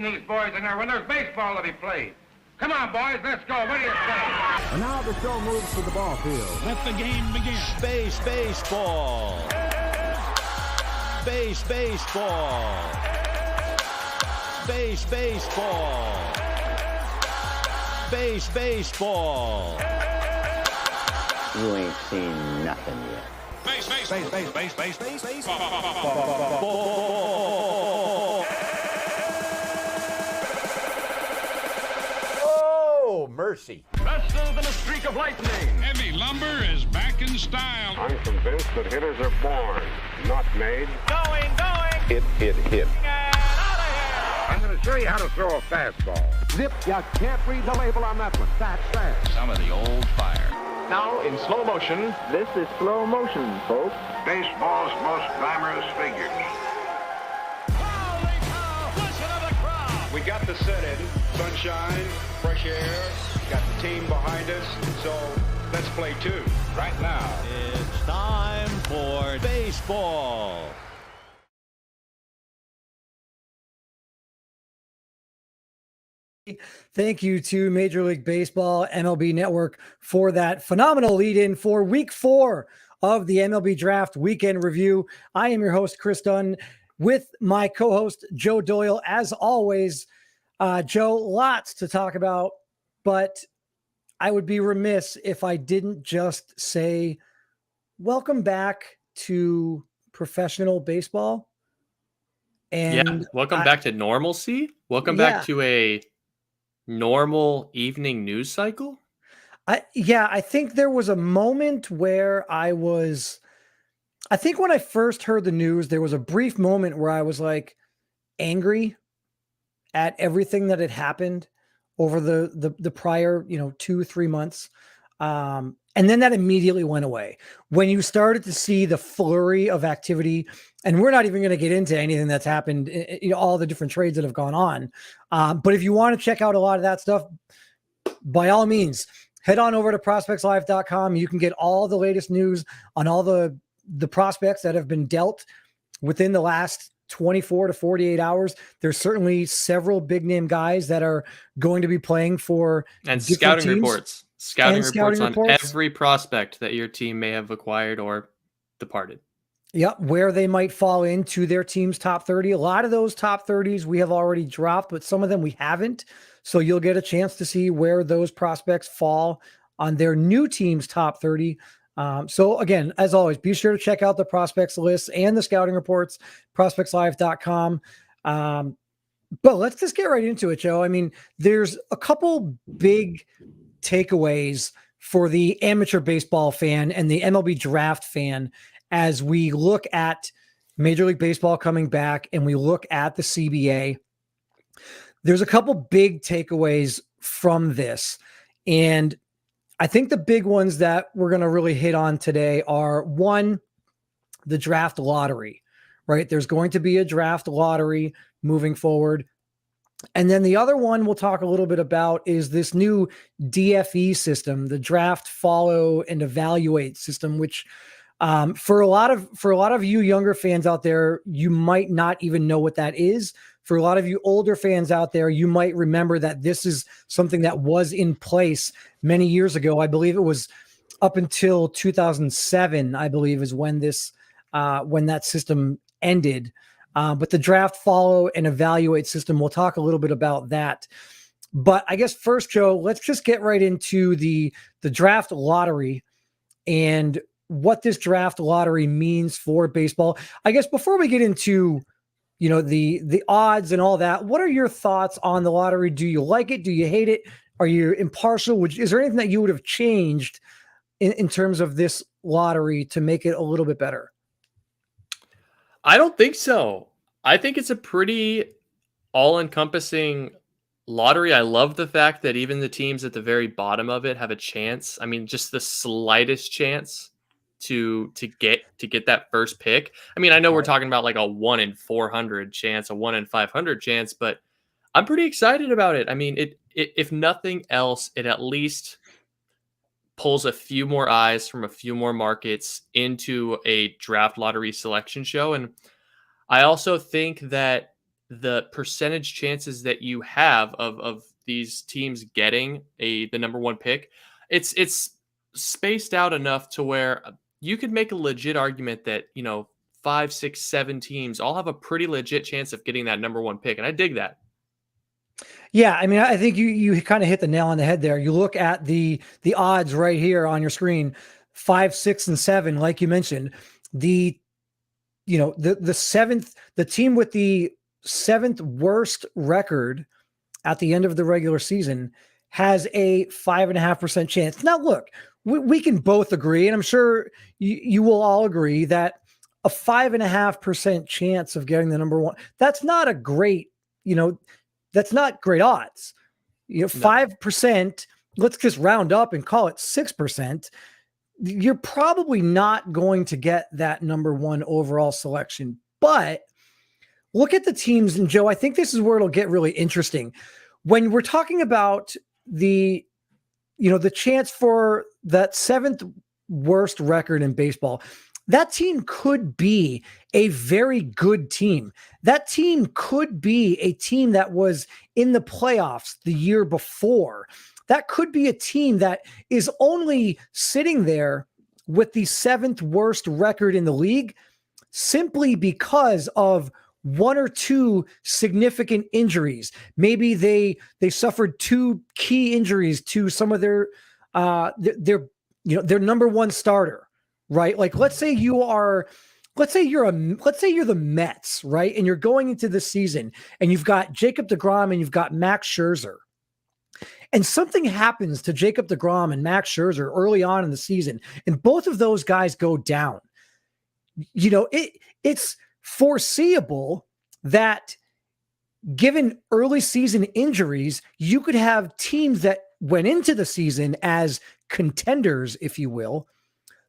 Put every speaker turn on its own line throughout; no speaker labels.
getting these boys in there when there's baseball to be played. Come on, boys, let's go. What do you say?
And now the show moves to the ball field.
Let the game begin.
Baseball. Baseball. Baseball. Baseball.
You ain't seen nothing yet.
Oh, mercy.
Faster than a streak of lightning. Heavy lumber is back in style.
I'm convinced that hitters are born, not made.
Going.
Hit.
And out of here.
I'm going to show you how to throw a fastball.
Zip, you can't read the label on that one. That's fast.
Some of the old fire.
Now in slow motion.
This is slow motion, folks.
Baseball's most glamorous figures.
Holy cow! Listen to the crowd.
We got the set in, sunshine, fresh air, got the team behind us, so let's play two right now.
It's time for baseball.
Thank you to Major League Baseball, MLB Network, for that phenomenal lead-in for Week 4 of the MLB Draft Weekend Review. I am your host, Kris Dunn, with my co-host, Joe Doyle. As always, Joe, lots to talk about, but I would be remiss if I didn't just say welcome back to professional baseball. And
welcome back to normalcy. Welcome back to a normal evening news cycle.
I think there was a moment where I think when I first heard the news, there was a brief moment where I was like angry at everything that had happened over the prior, 2-3 months. And then that immediately went away when you started to see the flurry of activity. And we're not even going to get into anything that's happened, all the different trades that have gone on. But if you want to check out a lot of that stuff, by all means, head on over to prospectslive.com. You can get all the latest news on all the prospects that have been dealt within the last 24 to 48 hours. There's certainly several big name guys that are going to be playing for
and scouting
teams.
reports. Scouting reports on every prospect that your team may have acquired or departed.
Yep, where they might fall into their team's top 30. A lot of those top 30s we have already dropped, but some of them we haven't. So you'll get a chance to see where those prospects fall on their new team's top 30. So again, as always, be sure to check out the prospects lists and the scouting reports, prospectslive.com. But let's just get right into it, Joe. I mean, there's a couple big takeaways for the amateur baseball fan and the MLB draft fan as we look at Major League Baseball coming back and we look at the CBA. There's a couple big takeaways from this. And I think the big ones that we're going to really hit on today are, one, the draft lottery, right? There's going to be a draft lottery moving forward. And then the other one we'll talk a little bit about is this new DFE system, the draft, follow, and evaluate system, which for a lot of you younger fans out there, you might not even know what that is. For a lot of you older fans out there, you might remember that this is something that was in place many years ago. I believe it was up until 2007, I believe, is when when that system ended. But the draft, follow, and evaluate system, we'll talk a little bit about that. But I guess first, Joe, let's just get right into the draft lottery and what this draft lottery means for baseball. I guess before we get into, the odds and all that, what are your thoughts on the lottery? Do you like it? Do you hate it? Are you impartial? Is there anything that you would have changed in terms of this lottery to make it a little bit better?
I don't think so. I think it's a pretty all-encompassing lottery. I love the fact that even the teams at the very bottom of it have a chance. I mean, just the slightest chance to get that first pick. I mean, I know we're talking about like a 1 in 400 chance, a 1 in 500 chance, but I'm pretty excited about it. I mean, it if nothing else, it at least pulls a few more eyes from a few more markets into a draft lottery selection show. And I also think that the percentage chances that you have of these teams getting the number one pick, it's spaced out enough to where you could make a legit argument that, 5, 6, 7 teams all have a pretty legit chance of getting that number one pick. And I dig that.
Yeah, I mean, I think you kind of hit the nail on the head there. You look at the odds right here on your screen, 5, 6, and 7, like you mentioned. The team with the 7th worst record at the end of the regular season has a 5.5% chance. Now, look, we can both agree, and I'm sure you will all agree that a 5.5% chance of getting the number one, that's not a great, that's not great odds. 5%, let's just round up and call it 6%. You're probably not going to get that number one overall selection. But look at the teams, and Joe, I think this is where it'll get really interesting. When we're talking about the chance for that 7th worst record in baseball, that team could be a very good team. That team could be a team that was in the playoffs the year before. That could be a team that is only sitting there with the 7th worst record in the league simply because of 1 or 2 significant injuries. Maybe they suffered 2 key injuries to some of their number one starter, right? Like let's say you're the Mets, right? And you're going into the season and you've got Jacob deGrom and you've got Max Scherzer. And something happens to Jacob deGrom and Max Scherzer early on in the season, and both of those guys go down. It's foreseeable that given early season injuries, you could have teams that went into the season as contenders, if you will,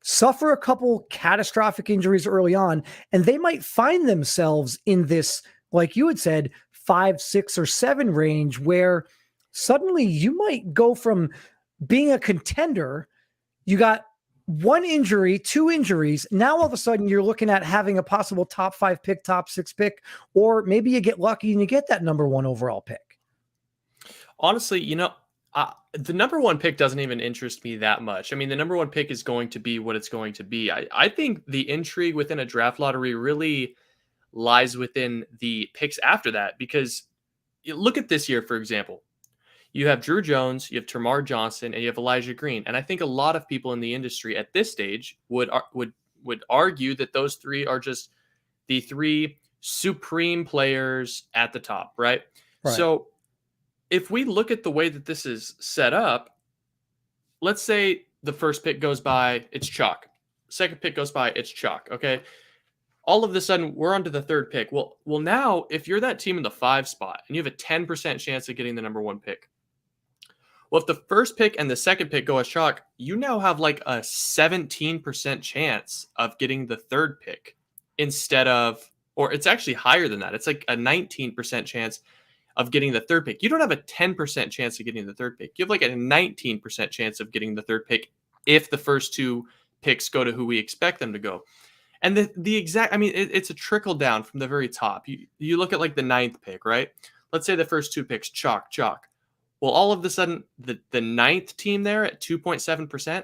suffer a couple catastrophic injuries early on, and they might find themselves in this, like you had said, 5, 6, or 7 range where suddenly you might go from being a contender, you got 1 injury, 2 injuries. Now all of a sudden you're looking at having a possible top 5 pick, top 6 pick, or maybe you get lucky and you get that number 1 overall pick.
Honestly, the number 1 pick doesn't even interest me that much. I mean, the number 1 pick is going to be what it's going to be. I think the intrigue within a draft lottery really lies within the picks after that, because look at this year, for example. You have Drew Jones, you have Termarr Johnson, and you have Elijah Green. And I think a lot of people in the industry at this stage would argue that those 3 are just the 3 supreme players at the top, right? So if we look at the way that this is set up, let's say the first pick goes by, it's chalk. Second pick goes by, it's chalk, okay? All of a sudden, we're on to the 3rd pick. Well, now, if you're that team in the 5 spot and you have a 10% chance of getting the number 1 pick, well, if the first pick and the second pick go as chalk, you now have like a 17% chance of getting the 3rd pick instead of, or it's actually higher than that. It's like a 19% chance of getting the 3rd pick. You don't have a 10% chance of getting the 3rd pick. You have like a 19% chance of getting the 3rd pick if the first 2 picks go to who we expect them to go. And the exact, I mean, it's a trickle down from the very top. You look at like the 9th pick, right? Let's say the first 2 picks, chalk. Well, all of a sudden, the 9th team there at 2.7%,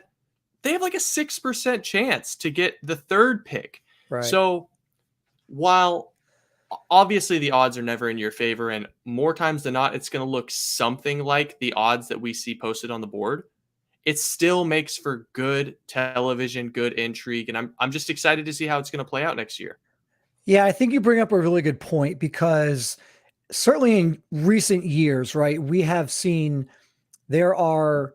they have like a 6% chance to get the 3rd pick.
Right.
So while obviously the odds are never in your favor, and more times than not, it's going to look something like the odds that we see posted on the board, it still makes for good television, good intrigue. And I'm just excited to see how it's going to play out next year.
Yeah, I think you bring up a really good point, because certainly in recent years, right, we have seen there are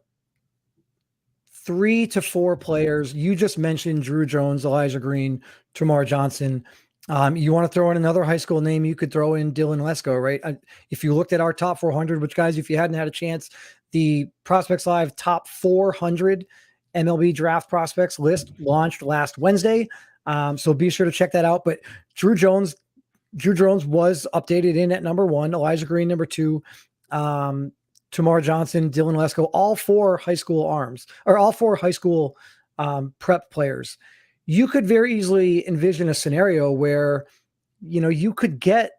3 to 4 players. You just mentioned Drew Jones, Elijah Green, Termarr Johnson. You want to throw in another high school name, you could throw in Dylan Lesko, right? If you looked at our top 400, which, guys, if you hadn't had a chance, the Prospects Live top 400 MLB Draft Prospects list launched last Wednesday. So be sure to check that out. But Drew Jones was updated in at number 1, Elijah Green number 2, Termarr Johnson, Dylan Lesko, all 4 high school arms, or all 4 high school prep players. You could very easily envision a scenario where, you could get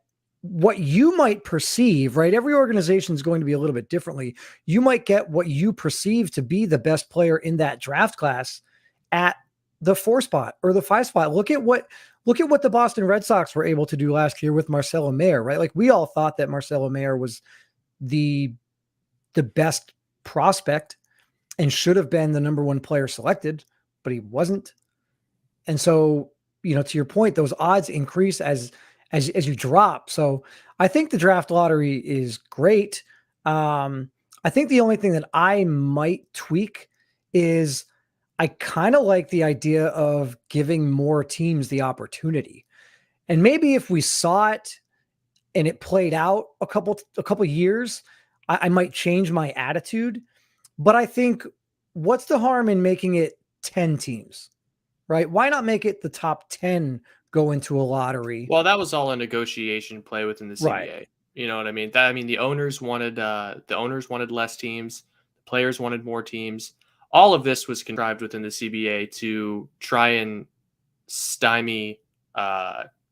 what you might perceive, right? Every organization is going to be a little bit differently. You might get what you perceive to be the best player in that draft class at the 4 spot or the 5 spot. Look at what the Boston Red Sox were able to do last year with Marcelo Mayer, right? Like we all thought that Marcelo Mayer was the best prospect and should have been the number 1 player selected, but he wasn't. And so, to your point, those odds increase as you drop. So I think the draft lottery is great. I think the only thing that I might tweak is I kind of like the idea of giving more teams the opportunity. And maybe if we saw it and it played out a couple years, I might change my attitude. But I think what's the harm in making it 10 teams, right? Why not make it the top 10 go into a lottery?
Well, that was all a negotiation play within the CBA.
Right.
You know what I mean? The owners wanted less teams, the players wanted more teams. All of this was contrived within the CBA to try and stymie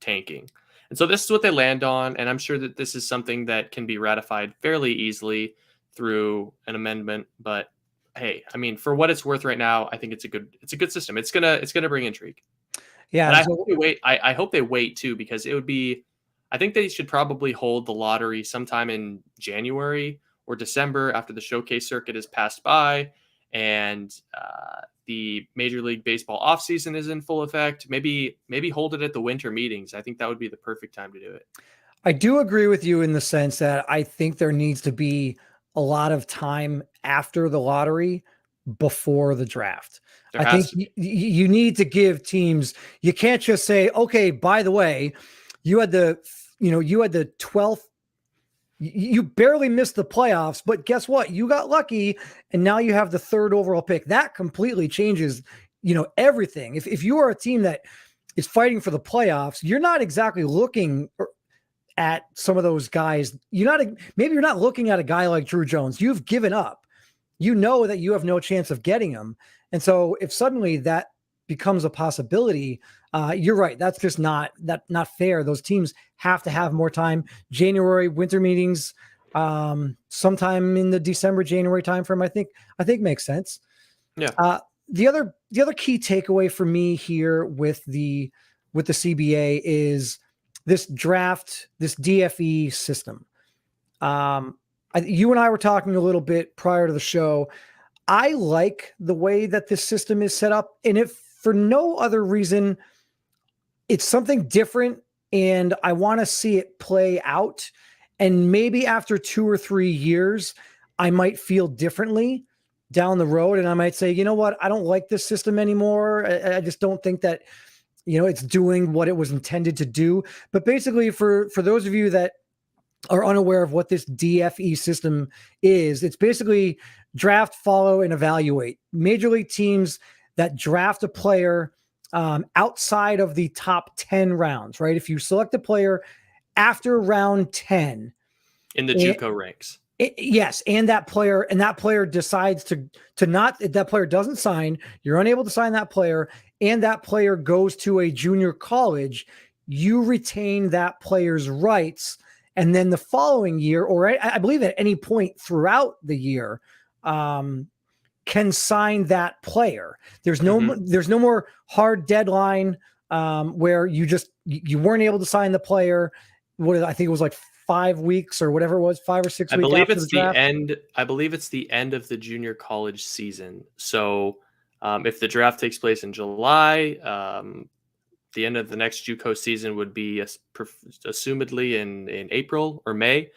tanking. And so this is what they land on, and I'm sure that this is something that can be ratified fairly easily through an amendment. But hey, I mean, for what it's worth right now, I think it's a good system. It's gonna bring intrigue.
Yeah,
and I hope they wait too, because I think they should probably hold the lottery sometime in January or December after the showcase circuit has passed by and the Major League Baseball offseason is in full effect. Maybe hold it at the winter meetings. I think that would be the perfect time to do it.
I do agree with you in the sense that I think there needs to be a lot of time after the lottery before the draft. I think you need to give teams, you can't just say, okay, by the way, you had the 12th, you barely missed the playoffs, but guess what? You got lucky and now you have the 3rd overall pick. That completely changes, everything. If you are a team that is fighting for the playoffs, you're not exactly looking at some of those guys. Maybe you're not looking at a guy like Drew Jones. You've given up. You know that you have no chance of getting him. And so if suddenly that becomes a possibility, you're right. That's just not fair. Those teams have to have more time. January winter meetings, sometime in the December, January timeframe, I think makes sense.
Yeah.
The other key takeaway for me here with the CBA is this draft, this DFE system. You and I were talking a little bit prior to the show. I like the way that this system is set up, and if for no other reason, it's something different, and I want to see it play out. And maybe after 2 or 3 years, I might feel differently down the road, and I might say, you know what, I don't like this system anymore. I just don't think that it's doing what it was intended to do. But basically, for those of you that are unaware of what this DFE system is, it's basically draft, follow, and evaluate. Major league teams that draft a player outside of the top 10 rounds, right? If you select a player after round 10
in the JUCO ranks.
Yes, and that player decides to not, that player doesn't sign, you're unable to sign that player, and that player goes to a junior college, you retain that player's rights. And then the following year, or I believe at any point throughout the year, can sign that player. There's no more hard deadline where you weren't able to sign the player. I think it was like 5 weeks or whatever it was, 5 or 6 weeks.
I believe it's the end of the junior college season. So if the draft takes place in July, the end of the next JUCO season would be assumedly in April or May.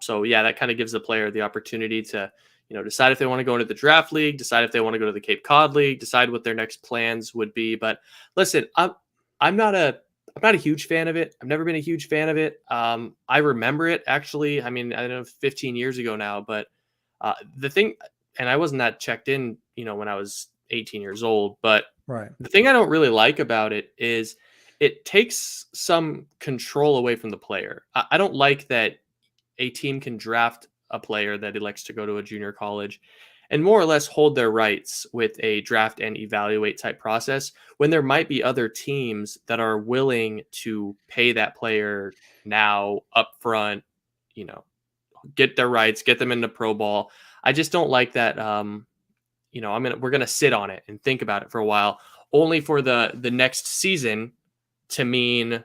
So yeah, that kind of gives the player the opportunity to, decide if they want to go into the draft league, decide if they want to go to the Cape Cod League, decide what their next plans would be. But listen, I'm not a huge fan of it. I've never been a huge fan of it. I remember it actually. I mean, I don't know, 15 years ago now, but the thing, and I wasn't that checked in, when I was 18 years old, but
right.
The thing I don't really like about it is it takes some control away from the player. I don't like that a team can draft a player that elects to go to a junior college and more or less hold their rights with a draft and evaluate type process when there might be other teams that are willing to pay that player now upfront, get their rights, get them into pro ball. I just don't like that. We're going to sit on it and think about it for a while, only for the next season to mean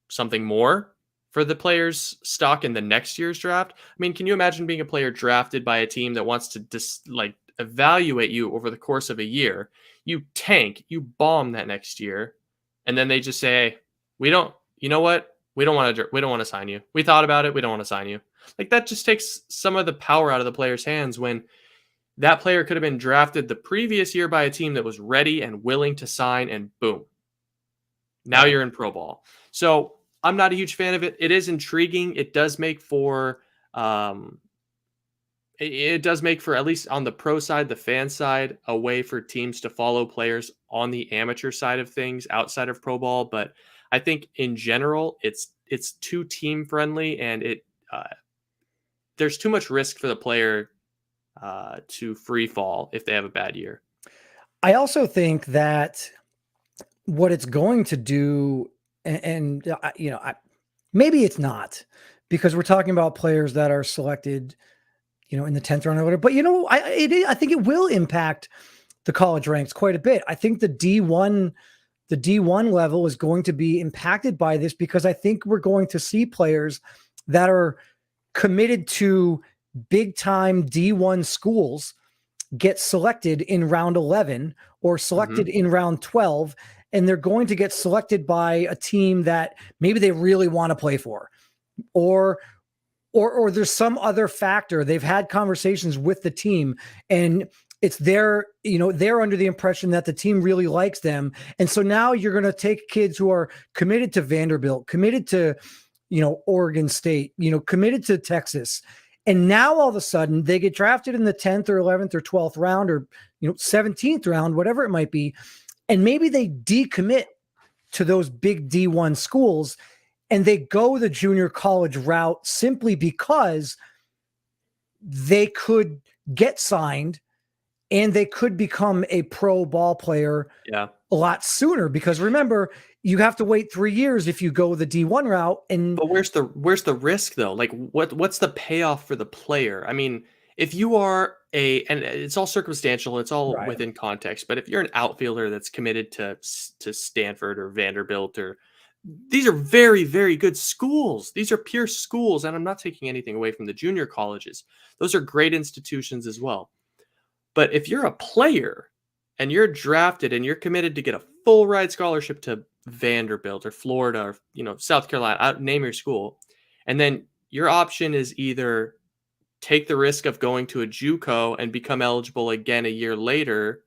something more for the player's stock in the next year's draft. I mean, can you imagine being a player drafted by a team that wants to evaluate you over the course of a year? You tank, you bomb that next year, and then they just say, hey, we don't want to sign you. We thought about it. We don't want to sign you. Like, that just takes some of the power out of the player's hands when that player could have been drafted the previous year by a team that was ready and willing to sign, and boom, now you're in pro ball. So I'm not a huge fan of it. It is intriguing. It does make for, at least on the pro side, the fan side, a way for teams to follow players on the amateur side of things outside of pro ball. But I think in general, it's too team friendly, and there's too much risk for the player to free fall if they have a bad year.
I also think that what it's going to do, maybe it's not, because we're talking about players that are selected, in the 10th round or whatever. But I think it will impact the college ranks quite a bit. I think the D1 level is going to be impacted by this, because I think we're going to see players that are committed to big time D1 schools get selected in round 11 or selected in round 12, and they're going to get selected by a team that maybe they really want to play for, or there's some other factor. They've had conversations with the team, and it's they're under the impression that the team really likes them. And so now you're going to take kids who are committed to Vanderbilt, committed to, Oregon State, committed to Texas. And now all of a sudden they get drafted in the 10th or 11th or 12th round, or, 17th round, whatever it might be. And maybe they decommit to those big D1 schools and they go the junior college route simply because they could get signed and they could become a pro ball player a lot sooner. Because remember, you have to wait 3 years if you go the D1 route. But
where's the risk though? Like, what's the payoff for the player? I mean, if you are and it's all circumstantial, it's all within context, but if you're an outfielder that's committed to Stanford or Vanderbilt, or these are very, very good schools. These are pure schools. And I'm not taking anything away from the junior colleges. Those are great institutions as well. But if you're a player and you're drafted and you're committed to get a full ride scholarship to Vanderbilt or Florida or, South Carolina, name your school, and then your option is either take the risk of going to a JUCO and become eligible again a year later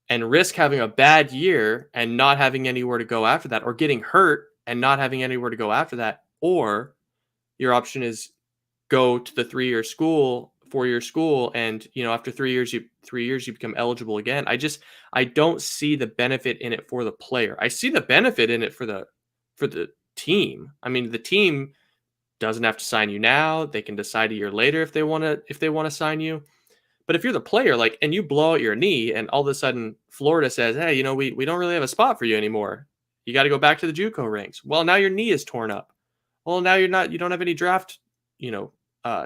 and risk having a bad year and not having anywhere to go after that, or getting hurt and not having anywhere to go after that, or your option is go to the 4-year school, and after 3 years you become eligible again. I don't see the benefit in it for the player. I see the benefit in it for the team. I mean, the team doesn't have to sign you now. They can decide a year later if they want to sign you. But if you're the player, and you blow out your knee and all of a sudden Florida says, hey, we don't really have a spot for you anymore. You got to go back to the JUCO ranks. Well, now your knee is torn up. Well, now you don't have any draft,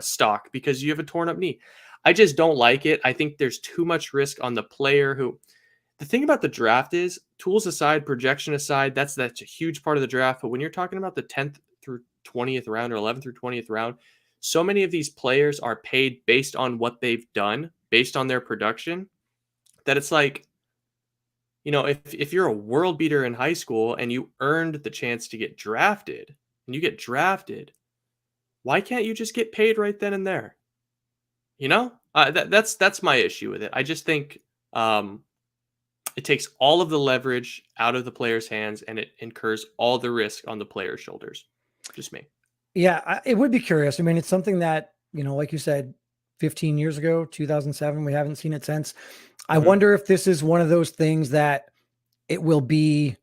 stock because you have a torn up knee. I just don't like it. I think there's too much risk on the player. The thing about the draft is, tools aside, projection aside, that's a huge part of the draft. But when you're talking about the 10th through 20th round or 11th through 20th round, so many of these players are paid based on what they've done, based on their production, that it's like, if you're a world beater in high school and you earned the chance to get drafted, why can't you just get paid right then and there? That's my issue with it. I just think it takes all of the leverage out of the player's hands and it incurs all the risk on the player's shoulders. Just me.
Yeah, it would be curious. I mean, it's something that, like you said, 15 years ago, 2007, we haven't seen it since. I wonder if this is one of those things that it will be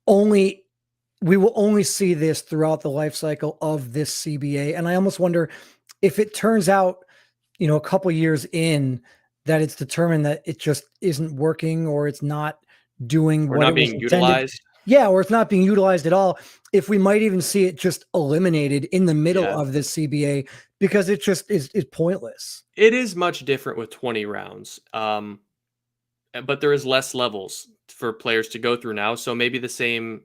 we will only see this throughout the life cycle of this CBA. And I almost wonder if it turns out, a couple years in that it's determined that it just isn't working or it's not doing
Or
what
not
it was
being
intended.
utilized.
Yeah, or it's not being utilized at all. If we might even see it just eliminated in the middle of this CBA because it just is pointless.
It is much different with 20 rounds. But there is less levels for players to go through now. So maybe the same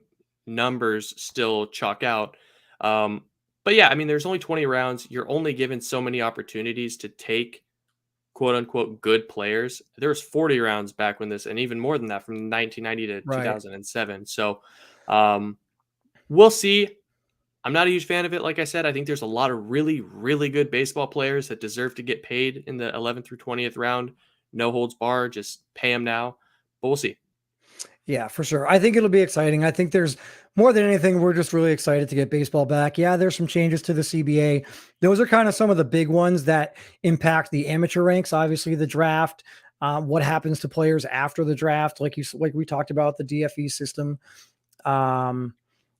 numbers still chalk out. But yeah, I mean, there's only 20 rounds. You're only given so many opportunities to take quote unquote good players. There was 40 rounds back when this, and even more than that from 1990 to 2007. So we'll see. I'm not a huge fan of it. Like I said, I think there's a lot of really, really good baseball players that deserve to get paid in the 11th through 20th round. No holds barred, just pay them now. But we'll see.
Yeah, for sure. I think it'll be exciting. I think there's more than anything, we're just really excited to get baseball back. Yeah, there's some changes to the CBA. Those are kind of some of the big ones that impact the amateur ranks. Obviously, the draft, what happens to players after the draft, like we talked about the DFE system.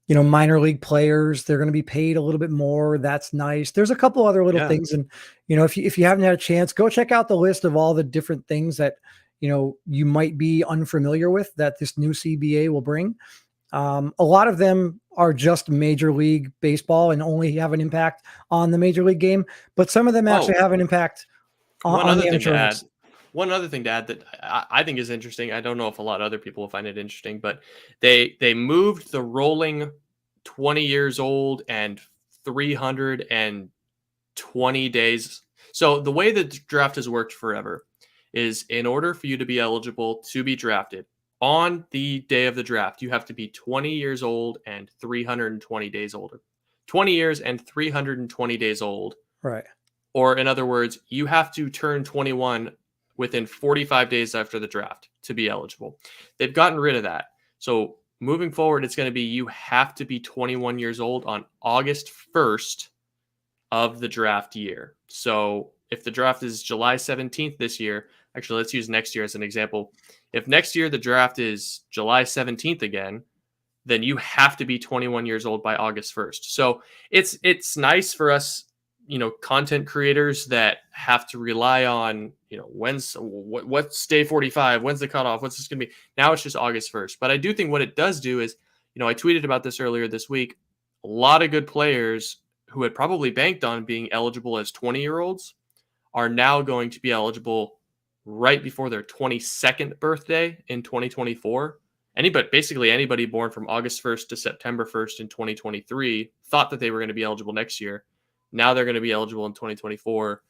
Minor league players, they're going to be paid a little bit more. That's nice. There's a couple other little things. And, if you haven't had a chance, go check out the list of all the different things that, you might be unfamiliar with that this new CBA will bring. A lot of them are just Major League Baseball and only have an impact on the Major League game, but some of them actually have an impact on the amateur ranks.
One other thing to add that I think is interesting. I don't know if a lot of other people will find it interesting, but they moved the rolling 20 years old and 320 days. So the way the draft has worked forever is in order for you to be eligible to be drafted on the day of the draft, you have to be 20 years old and 320 days older. 20 years and 320 days old.
Right.
Or in other words, you have to turn 21 within 45 days after the draft to be eligible. They've gotten rid of that. So moving forward, it's going to be you have to be 21 years old on August 1st of the draft year. So if the draft is July 17th this year, actually, let's use next year as an example. If next year the draft is July 17th again, then you have to be 21 years old by August 1st. So it's nice for us, content creators that have to rely on, what's day 45, when's the cutoff, what's this going to be? Now it's just August 1st. But I do think what it does do is, I tweeted about this earlier this week. A lot of good players who had probably banked on being eligible as 20-year-olds are now going to be eligible right before their 22nd birthday in 2024. Basically anybody born from August 1st to September 1st in 2023 thought that they were going to be eligible next year. Now they're going to be eligible in 2024.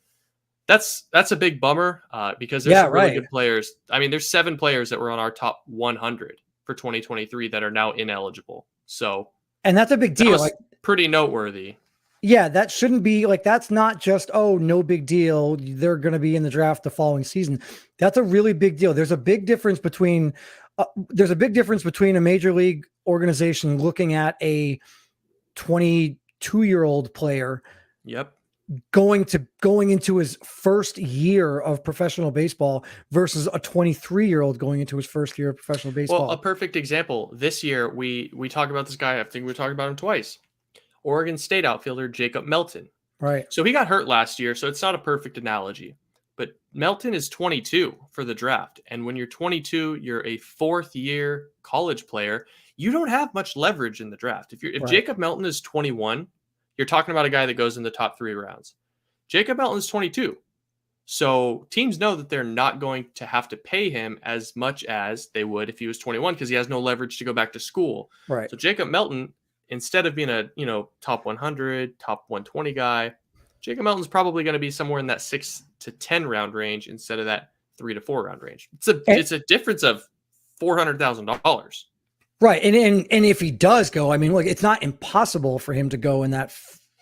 That's a big bummer because there's some really good players. I mean, there's 7 players that were on our top 100 for 2023 that are now ineligible. So,
and that's a big deal.
Like pretty noteworthy.
Yeah, that shouldn't be that's not just, no big deal. They're going to be in the draft the following season. That's a really big deal. There's a big difference between a major league organization looking at a 22-year-old player.
Yep.
Going into his first year of professional baseball versus a 23-year-old going into his first year of professional baseball.
Well, a perfect example. This year, we talk about this guy. I think we talked about him twice. Oregon State outfielder Jacob Melton.
Right.
So he got hurt last year, so it's not a perfect analogy. But Melton is 22 for the draft. And when you're 22, you're a 4th-year college player. You don't have much leverage in the draft. If Jacob Melton is 21, you're talking about a guy that goes in the top 3 rounds. Jacob Melton is 22. So teams know that they're not going to have to pay him as much as they would if he was 21 because he has no leverage to go back to school.
Right.
So Jacob Melton, instead of being a, top 100, top 120 guy, Jacob Melton's probably going to be somewhere in that 6 to 10 round range instead of that 3 to 4 round range. It's a difference of $400,000.
Right. And if he does go, I mean, look, it's not impossible for him to go in that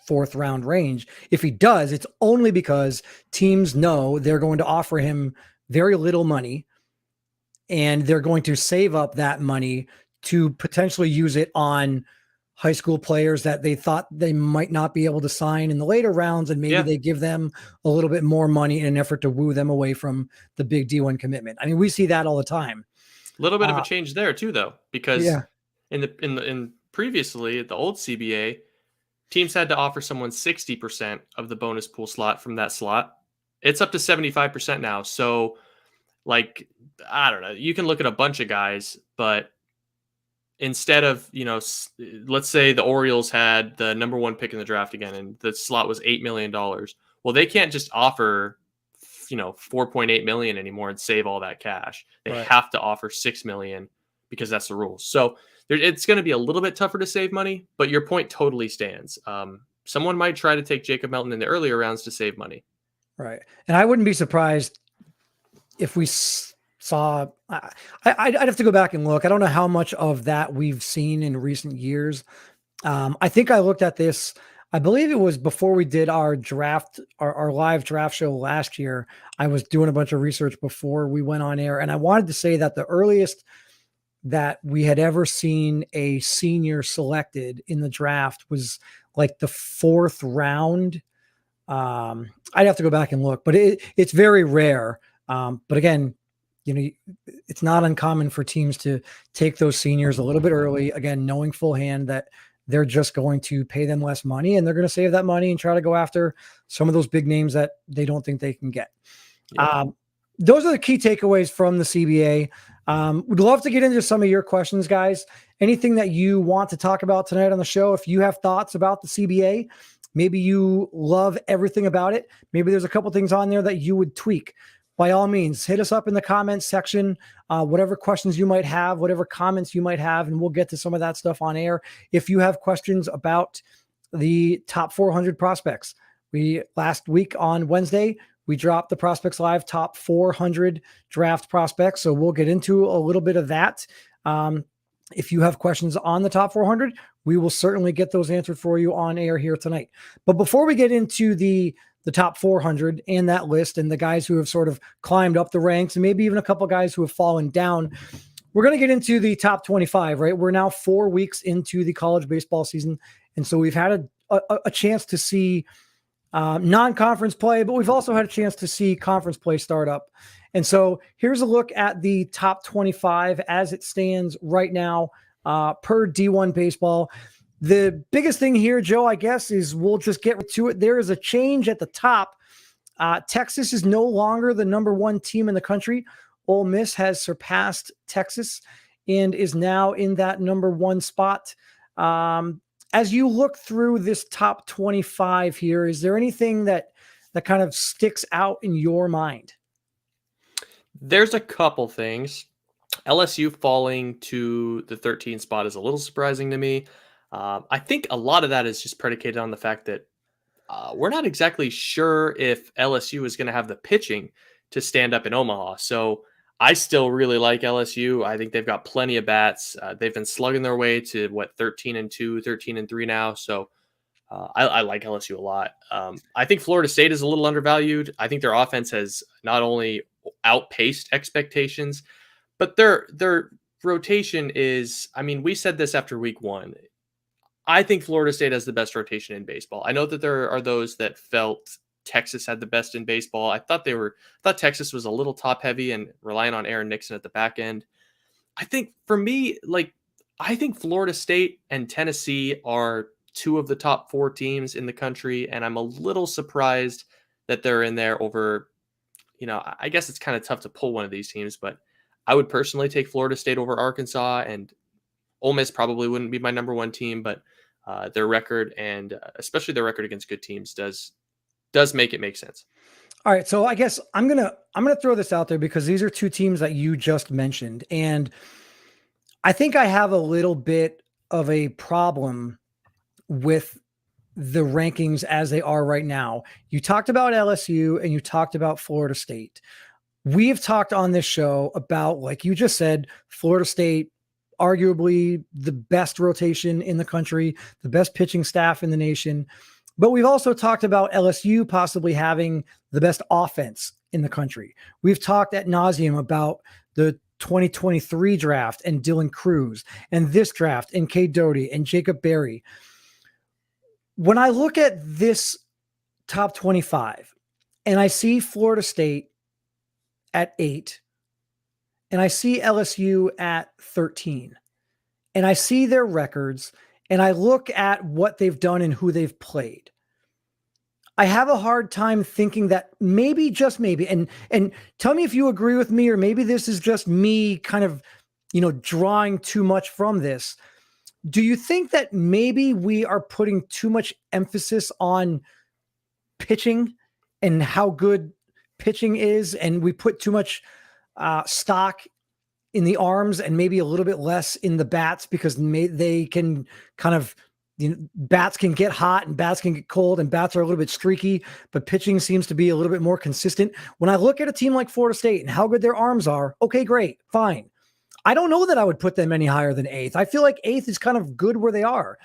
4th round range. If he does, it's only because teams know they're going to offer him very little money and they're going to save up that money to potentially use it on high school players that they thought they might not be able to sign in the later rounds. And maybe they give them a little bit more money in an effort to woo them away from the big D1 commitment. I mean, we see that all the time.
A little bit of a change there too, though, because in previously at the old CBA, teams had to offer someone 60% of the bonus pool slot from that slot. It's up to 75% now. So, like, I don't know. You can look at a bunch of guys, but instead of, let's say the Orioles had the number 1 pick in the draft again, and the slot was $8 million. Well, they can't just offer, $4.8 million anymore and save all that cash. They have to offer $6 million because that's the rules. So it's going to be a little bit tougher to save money, but your point totally stands. Someone might try to take Jacob Melton in the earlier rounds to save money.
Right. And I wouldn't be surprised if we saw, I'd have to go back and look. I don't know how much of that we've seen in recent years. I think I looked at this, I believe it was before we did our draft, our live draft show last year. I was doing a bunch of research before we went on air, and I wanted to say that the earliest that we had ever seen a senior selected in the draft was like the 4th round. I'd have to go back and look, but it's very rare. But again, it's not uncommon for teams to take those seniors a little bit early, again, knowing full hand that they're just going to pay them less money, and they're going to save that money and try to go after some of those big names that they don't think they can get. Yeah. Those are the key takeaways from the CBA. Would love to get into some of your questions, guys. Anything that you want to talk about tonight on the show, if you have thoughts about the CBA, maybe you love everything about it, maybe there's a couple things on there that you would tweak, by all means, hit us up in the comments section, whatever questions you might have, whatever comments you might have, and we'll get to some of that stuff on air. If you have questions about the top 400 prospects, last week on Wednesday, we dropped the Prospects Live top 400 draft prospects. So we'll get into a little bit of that. If you have questions on the top 400, we will certainly get those answered for you on air here tonight. But before we get into the top 400 and that list and the guys who have sort of climbed up the ranks, and maybe even a couple guys who have fallen down, we're going to get into the top 25, right? We're now 4 weeks into the college baseball season. And so we've had a chance to see non-conference play, but we've also had a chance to see conference play start up. And so here's a look at the top 25 as it stands right now per D1 baseball. The biggest thing here, Joe, I guess, is we'll just get to it. There is a change at the top. Texas is no longer the number 1 team in the country. Ole Miss has surpassed Texas and is now in that number 1 spot. As you look through this top 25 here, is there anything that kind of sticks out in your mind?
There's a couple things. LSU falling to the 13th spot is a little surprising to me. I think a lot of that is just predicated on the fact that we're not exactly sure if LSU is going to have the pitching to stand up in Omaha. So I still really like LSU. I think they've got plenty of bats. They've been slugging their way to 13-2, 13-3 now. So I like LSU a lot. I think Florida State is a little undervalued. I think their offense has not only outpaced expectations, but their rotation is, we said this after week 1. I think Florida State has the best rotation in baseball. I know that there are those that felt Texas had the best in baseball. I thought Texas was a little top heavy and relying on Aaron Nixon at the back end. I think for me, I think Florida State and Tennessee are 2 of the top 4 teams in the country. And I'm a little surprised that they're in there over, I guess it's kind of tough to pull one of these teams, but I would personally take Florida State over Arkansas, and Ole Miss probably wouldn't be my number 1 team, but their record and especially their record against good teams does make it make sense.
All right. So I guess I'm going to throw this out there because these are 2 teams that you just mentioned. And I think I have a little bit of a problem with the rankings as they are right now. You talked about LSU and you talked about Florida State. We've talked on this show about, like you just said, Florida State, arguably the best rotation in the country, the best pitching staff in the nation. But we've also talked about LSU possibly having the best offense in the country. We've talked ad nauseum about the 2023 draft and Dylan Cruz, and this draft and Cade Doty and Jacob Berry. When I look at this top 25 and I see Florida State at 8 and I see LSU at 13 and I see their records and I look at what they've done and who they've played, I have a hard time thinking that maybe, just maybe, and tell me if you agree with me, or maybe this is just me kind of, drawing too much from this. Do you think that maybe we are putting too much emphasis on pitching and how good pitching is, and we put too much stock in the arms and maybe a little bit less in the bats, because they can kind of, bats can get hot and bats can get cold, and bats are a little bit streaky, but pitching seems to be a little bit more consistent. When I look at a team like Florida State and how good their arms are, okay, great, fine. I don't know that I would put them any higher than 8th. I feel like 8th is kind of good where they are.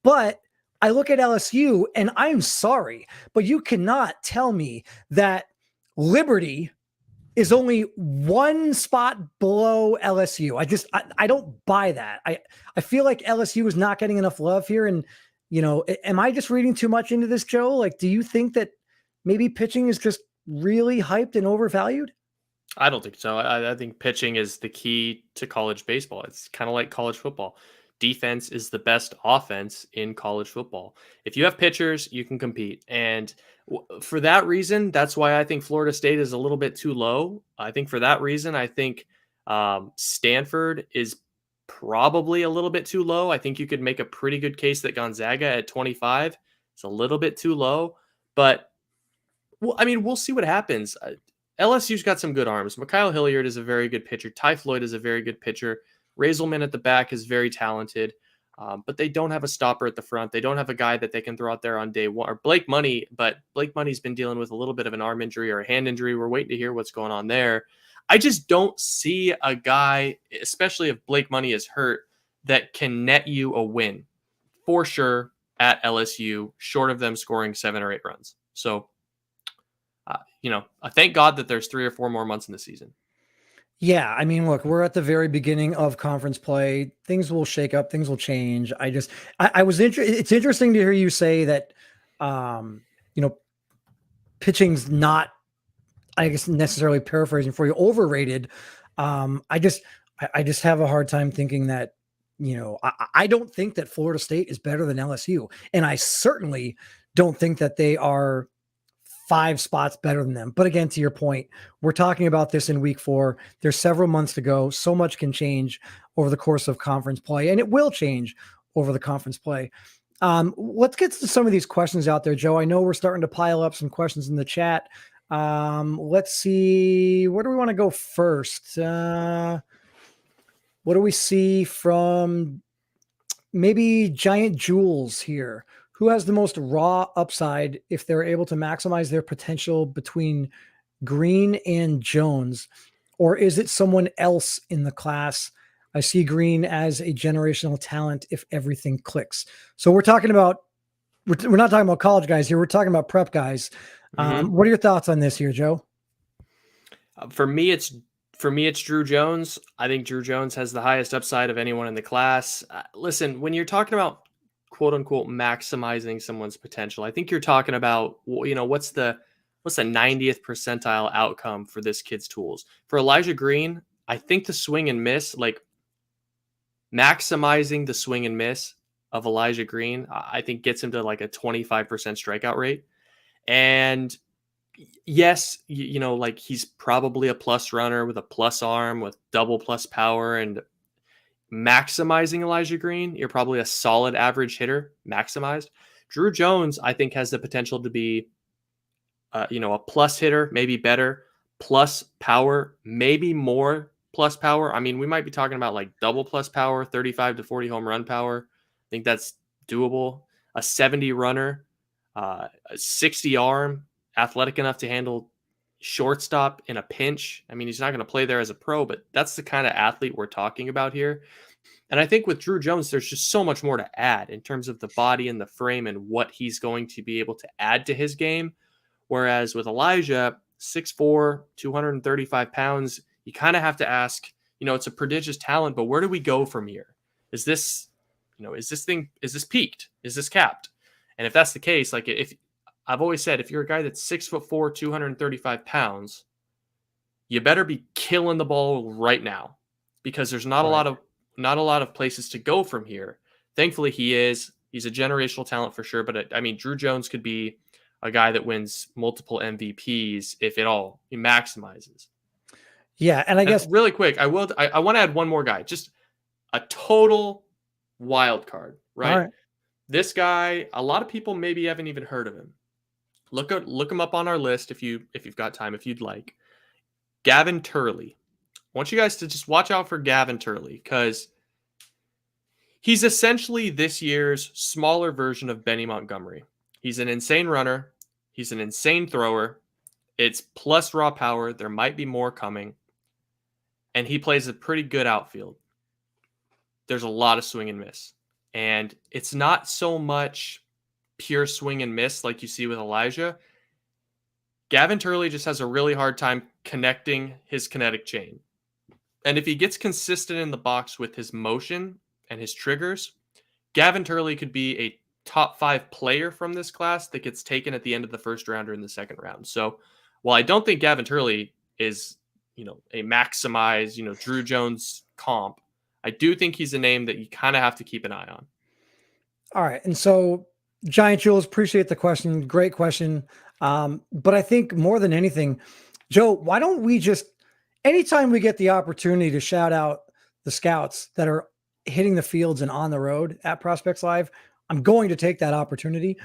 But I look at LSU, and I'm sorry, but you cannot tell me that Liberty is only one spot below LSU. I don't buy that. I feel like LSU is not getting enough love here. And, am I just reading too much into this, Joe? Like, do you think that maybe pitching is just really hyped and overvalued?
I don't think so. I think pitching is the key to college baseball. It's kind of like college football. Defense is the best offense in college football. If you have pitchers, you can compete. And for that reason, that's why I think Florida State is a little bit too low. I think for that reason, I think Stanford is probably a little bit too low. I think you could make a pretty good case that Gonzaga at 25 is a little bit too low. But, we'll see what happens. LSU's got some good arms. Mikhail Hilliard is a very good pitcher. Ty Floyd is a very good pitcher. Raiselman at the back is very talented, but they don't have a stopper at the front. They don't have a guy that they can throw out there on day one. Or Blake Money, but Blake Money's been dealing with a little bit of an arm injury or a hand injury. We're waiting to hear what's going on there. I just don't see a guy, especially if Blake Money is hurt, that can net you a win for sure at LSU, short of them scoring 7 or 8 runs. So, thank God that there's 3 or 4 more months in the season.
Yeah, look, we're at the very beginning of conference play. Things will shake up. Things will change. It's interesting to hear you say that, pitching's not, I guess, necessarily paraphrasing for you, overrated. I just have a hard time thinking that, I don't think that Florida State is better than LSU. And I certainly don't think that they are 5 spots better than them. But again, to your point, we're talking about this in week 4. There's several months to go. So much can change over the course of conference play, and it will change over the conference play. Let's get to some of these questions out there, Joe. I know we're starting to pile up some questions in the chat. Let's see. Where do we want to go first? What do we see from maybe Giant Jules here? Who has the most raw upside if they're able to maximize their potential between Green and Jones? Or is it someone else in the class? I see Green as a generational talent if everything clicks. So we're talking about, we're not talking about college guys here. We're talking about prep guys. What are your thoughts on this here, Joe?
For me, it's Drew Jones. I think Drew Jones has the highest upside of anyone in the class. Listen, when you're talking about quote unquote maximizing someone's potential, I think you're talking about, what's the 90th percentile outcome for this kid's tools. For Elijah Green, I think the swing and miss, like maximizing the swing and miss of Elijah Green, I think gets him to like a 25% strikeout rate. And yes, like he's probably a plus runner with a plus arm with double plus power, and maximizing Elijah Green, you're probably a solid average hitter maximized. Drew Jones, I think, has the potential to be, a plus hitter, maybe better, plus power, maybe more plus power. We might be talking about like double plus power, 35 to 40 home run power. I think that's doable. A 70 runner, a 60 arm, athletic enough to handle shortstop in a pinch. He's not going to play there as a pro, but that's the kind of athlete we're talking about here. And I think with Drew Jones, there's just so much more to add in terms of the body and the frame and what he's going to be able to add to his game. Whereas with Elijah, 6'4", 235 pounds, you kind of have to ask, it's a prodigious talent, but where do we go from here? Is this peaked? Is this capped? And if that's the case, like if I've always said, if you're a guy that's 6'4", 235 pounds, you better be killing the ball right now, because there's not a lot of places to go from here Thankfully, he is. He's a generational talent for sure. But I mean, Drew Jones could be a guy that wins multiple MVPs if it all he maximizes.
Yeah, and I guess
really quick, I want to add one more guy, just a total wild card, right?
All right.
This guy, a lot of people maybe haven't even heard of him. Look him up on our list if you've got time, if you'd like. Gavin Turley. I want you guys to just watch out for Gavin Turley because he's essentially this year's smaller version of Benny Montgomery. He's an insane runner. He's an insane thrower. It's plus raw power. There might be more coming. And he plays a pretty good outfield. There's a lot of swing and miss. And it's not so much pure swing and miss like you see with Elijah. Gavin Turley just has a really hard time connecting his kinetic chain. And if he gets consistent in the box with his motion and his triggers, Gavin Turley could be a top 5 player from this class that gets taken at the end of the first round or in the second round. So while I don't think Gavin Turley is, a maximize, Drew Jones comp, I do think he's a name that you kind of have to keep an eye on.
All right. And so Giant Jules, appreciate the question. Great question. But I think more than anything, Joe, why don't we just, anytime we get the opportunity to shout out the scouts that are hitting the fields and on the road at Prospects Live, I'm going to take that opportunity.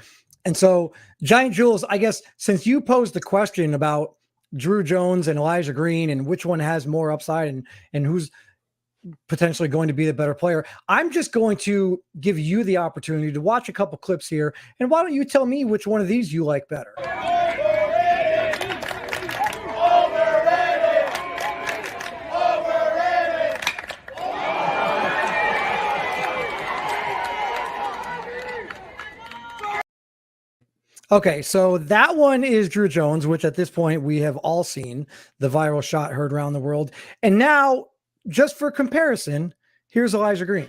And so Giant Jules, I guess, since you posed the question about Drew Jones and Elijah Green and which one has more upside and who's potentially going to be the better player, I'm just going to give you the opportunity to watch a couple clips here. And why don't you tell me which one of these you like better? Okay, so that one is Drew Jones, which at this point we have all seen, the viral shot heard around the world. And now, just for comparison, here's Elijah Green.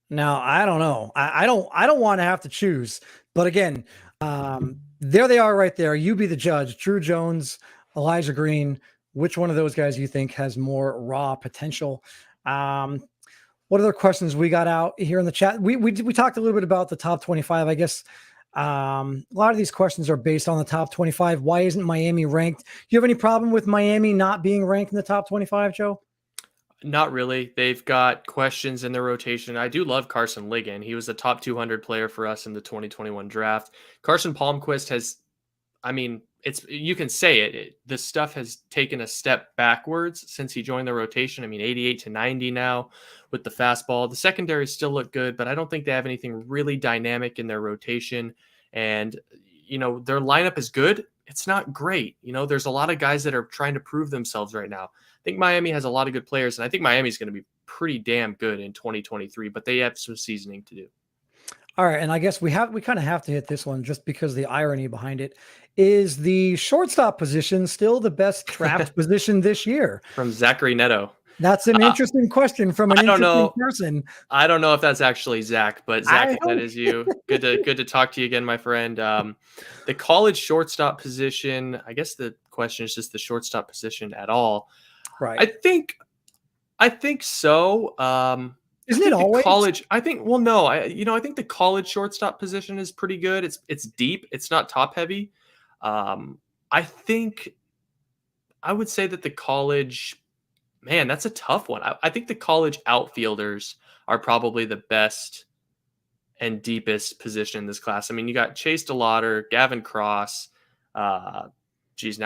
Now, I don't know. I don't want to have to choose. But again, there they are right there. You be the judge. Drew Jones, Elijah Green. Which one of those guys you think has more raw potential? What other questions we got out here in the chat? We talked a little bit about the top 25. I guess a lot of these questions are based on the top 25. Why isn't Miami ranked? Do you have any problem with Miami not being ranked in the top 25, Joe?
Not really. They've got questions in their rotation. I do love Carson Ligon. He was the top 200 player for us in the 2021 draft. Carson Palmquist has, you can say it. The stuff has taken a step backwards since he joined the rotation. 88 to 90 now with the fastball. The secondaries still look good, but I don't think they have anything really dynamic in their rotation. And, their lineup is good. It's not great. There's a lot of guys that are trying to prove themselves right now. I think Miami has a lot of good players, and I think Miami's going to be pretty damn good in 2023, but they have some seasoning to do.
All right, and I guess we kind of have to hit this one just because the irony behind it is the shortstop position still the best draft position this year?
From Zachary Neto.
That's an interesting question from an interesting person.
I don't know if that's actually Zach, but Zach, that is you. Good to talk to you again, my friend. The college shortstop position, I guess the question is just the shortstop position at all.
Right.
I think so.
Isn't it always
college? I think. Well, no. I think the college shortstop position is pretty good. It's deep. It's not top heavy. I think I would say that the college. Man, that's a tough one. I think the college outfielders are probably the best and deepest position in this class. You got Chase DeLauder, Gavin Cross. Now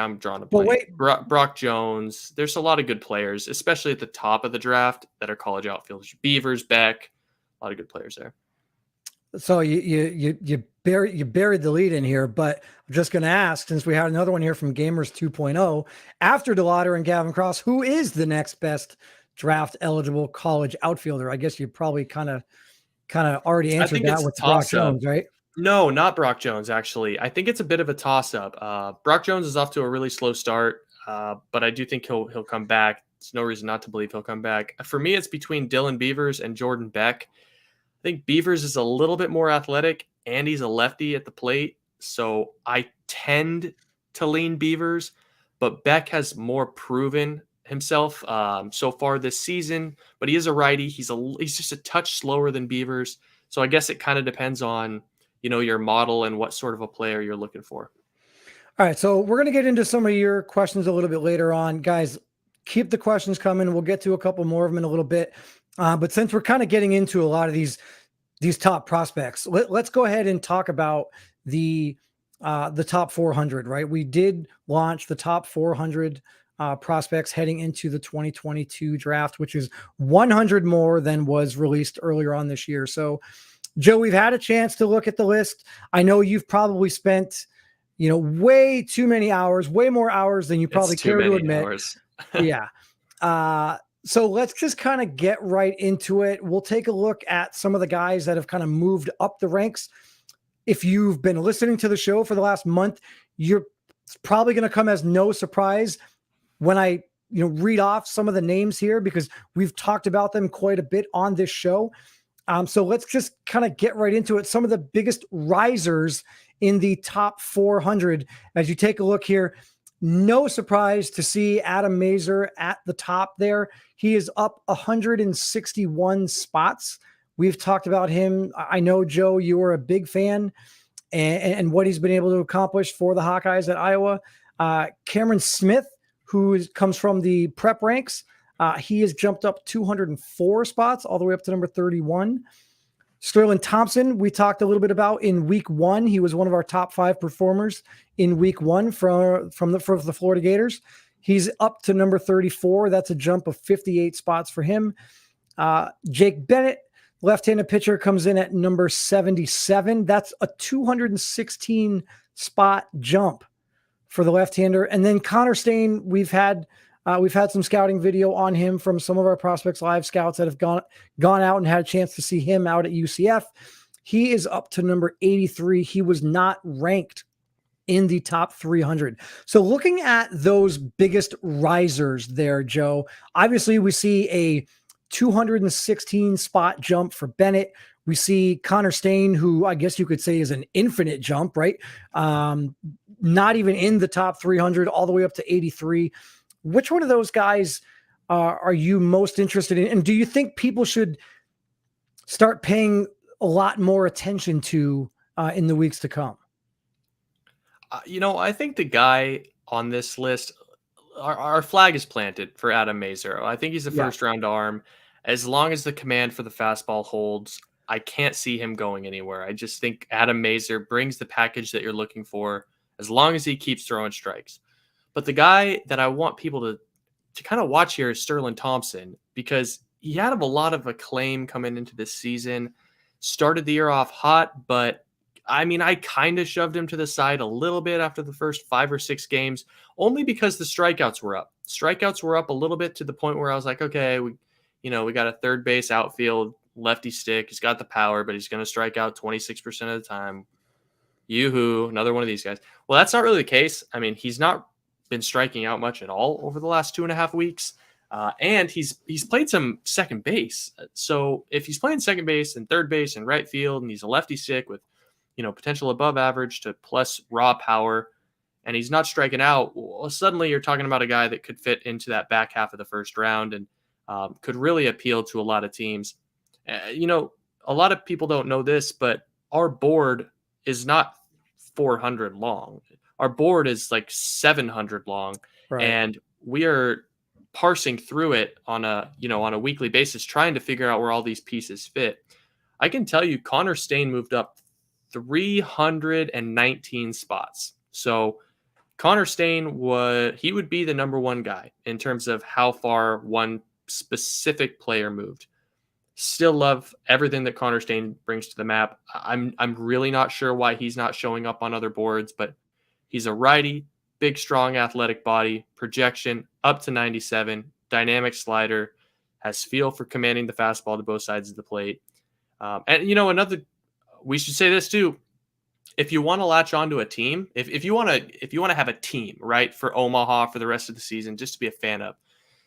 I'm drawing a blank. Brock Jones. There's a lot of good players, especially at the top of the draft, that are college outfielders. Beavers, Beck, a lot of good players there.
So you buried the lead in here, but I'm just going to ask, since we had another one here from Gamers 2.0, after DeLauder and Gavin Cross, who is the next best draft eligible college outfielder? I guess you probably kind of already answered that with Brock Jones, right?
No, not Brock Jones, actually. I think it's a bit of a toss-up. Brock Jones is off to a really slow start, but I do think he'll come back. There's no reason not to believe he'll come back. For me, it's between Dylan Beavers and Jordan Beck. I think Beavers is a little bit more athletic, and he's a lefty at the plate, so I tend to lean Beavers, but Beck has more proven himself so far this season. But he is a righty. He's just a touch slower than Beavers. So I guess it kind of depends on, your model and what sort of a player you're looking for.
All right, so we're going to get into some of your questions a little bit later on. Guys, keep the questions coming. We'll get to a couple more of them in a little bit. But since we're kind of getting into a lot of these top prospects, let's go ahead and talk about the top 400, right? We did launch the top 400 prospects heading into the 2022 draft, which is 100 more than was released earlier on this year. So, Joe, we've had a chance to look at the list. I know you've probably spent, way too many hours, way more hours than you probably care to admit. Yeah. So let's just kind of get right into it. We'll take a look at some of the guys that have kind of moved up the ranks. If you've been listening to the show for the last month, you're probably going to come as no surprise when I, read off some of the names here, because we've talked about them quite a bit on this show. So let's just kind of get right into it. Some of the biggest risers in the top 400, as you take a look here, no surprise to see Adam Mazur at the top there. He is up 161 spots. We've talked about him. I know, Joe, you were a big fan and what he's been able to accomplish for the Hawkeyes at Iowa. Cameron Smith, who comes from the prep ranks, he has jumped up 204 spots all the way up to number 31. Sterling Thompson, we talked a little bit about in week 1. He was one of our top 5 performers in week 1 from the Florida Gators. He's up to number 34. That's a jump of 58 spots for him. Jake Bennett, left-handed pitcher, comes in at number 77. That's a 216 spot jump for the left-hander. And then Connor Stain, we've had some scouting video on him from some of our Prospects Live scouts that have gone out and had a chance to see him out at UCF. He is up to number 83. He was not ranked in the top 300. So looking at those biggest risers there, Joe, obviously we see a 216 spot jump for Bennett. We see Connor Stain, who I guess you could say is an infinite jump, right? Not even in the top 300, all the way up to 83. Which one of those guys are you most interested in? And do you think people should start paying a lot more attention to in the weeks to come?
I think the guy on this list, our flag is planted for Adam Mazur. I think he's a first-round arm. As long as the command for the fastball holds, I can't see him going anywhere. I just think Adam Mazur brings the package that you're looking for as long as he keeps throwing strikes. But the guy that I want people to kind of watch here is Sterling Thompson, because he had a lot of acclaim coming into this season. Started the year off hot, but I kind of shoved him to the side a little bit after the first 5 or 6 games, only because the strikeouts were up. Strikeouts were up a little bit to the point where I was like, okay, we got a third base outfield, lefty stick. He's got the power, but he's going to strike out 26% of the time. Yoo-hoo, another one of these guys. Well, that's not really the case. He's not been striking out much at all over the last 2.5 weeks. And he's played some second base. So if he's playing second base and third base and right field, and he's a lefty stick with, potential above average to plus raw power, and he's not striking out, well, suddenly you're talking about a guy that could fit into that back half of the first round and could really appeal to a lot of teams. A lot of people don't know this, but our board is not 400 long. Our board is like 700 long, right. And we are parsing through it on a weekly basis, trying to figure out where all these pieces fit. I can tell you Connor Stain moved up 319 spots. So Connor Stain would be the number 1 guy in terms of how far one specific player moved. Still love everything that Connor Stain brings to the map. I'm really not sure why he's not showing up on other boards, but he's a righty, big, strong, athletic body, projection up to 97, dynamic slider, has feel for commanding the fastball to both sides of the plate. We should say this too. If you want to latch onto a team, if you want to have a team, right, for Omaha for the rest of the season, just to be a fan of,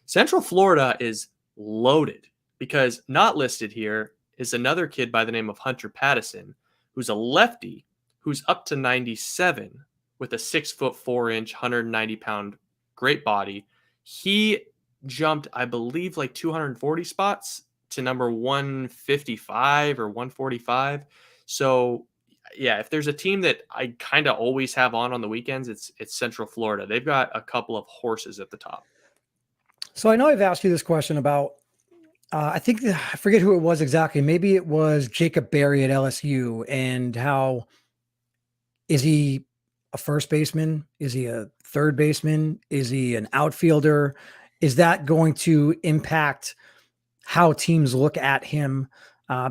Central Florida is loaded, because not listed here is another kid by the name of Hunter Pattison, who's a lefty, who's up to 97, with a 6'4", 190-pound, great body. He jumped, I believe, like 240 spots to number 155 or 145. So yeah, if there's a team that I kind of always have on the weekends, it's Central Florida. They've got a couple of horses at the top.
So I know I've asked you this question about, I forget who it was exactly. Maybe it was Jacob Berry at LSU, and how is he a first baseman? Is he a third baseman? Is he an outfielder? Is that going to impact how teams look at him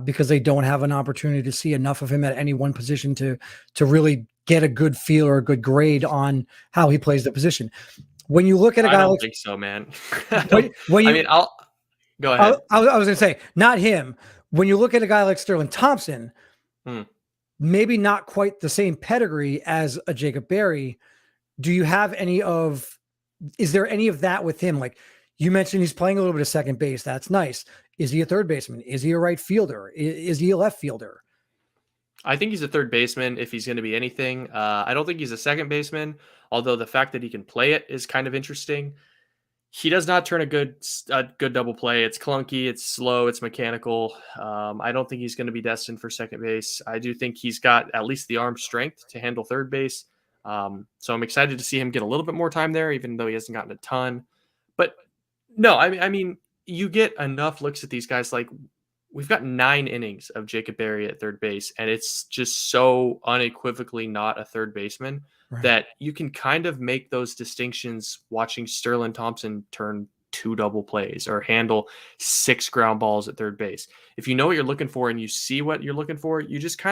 because they don't have an opportunity to see enough of him at any one position to really get a good feel or a good grade on how he plays the position? When you look at a guy,
I don't think so, man. I'll go ahead.
I was going to say, not him. When you look at a guy like Sterling Thompson, maybe not quite the same pedigree as a Jacob Berry. Do you have is there any of that with him? Like you mentioned, he's playing a little bit of second base. That's nice. Is he a third baseman? Is he a right fielder? Is he a left fielder?
I think he's a third baseman if he's going to be anything. I don't think he's a second baseman, although the fact that he can play it is kind of interesting. He does not turn a good double play. It's clunky, it's slow, it's mechanical. I don't think he's going to be destined for second base. I do think he's got at least the arm strength to handle third base. So I'm excited to see him get a little bit more time there, even though he hasn't gotten a ton. But no, I mean, you get enough looks at these guys. Like, we've got 9 innings of Jacob Berry at third base, and it's just so unequivocally not a third baseman that you can kind of make those distinctions watching Sterling Thompson turn 2 double plays or handle 6 ground balls at third base. If you know what you're looking for and you see what you're looking for, you just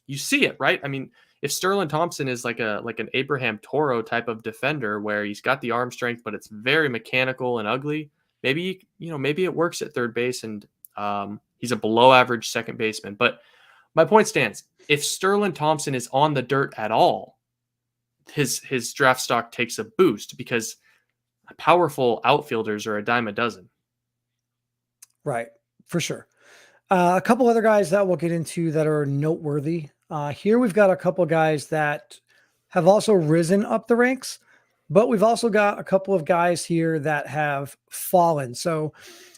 you see it, right? I mean, if Sterling Thompson is like an Abraham Toro type of defender where he's got the arm strength, but it's very mechanical and ugly, maybe it works at third base, and he's a below average second baseman. But my point stands. If Sterling Thompson is on the dirt at all, his draft stock takes a boost because powerful outfielders are a dime a dozen.
Right, for sure. A couple other guys that we'll get into that are noteworthy. Here we've got a couple guys that have also risen up the ranks, but we've also got a couple of guys here that have fallen. So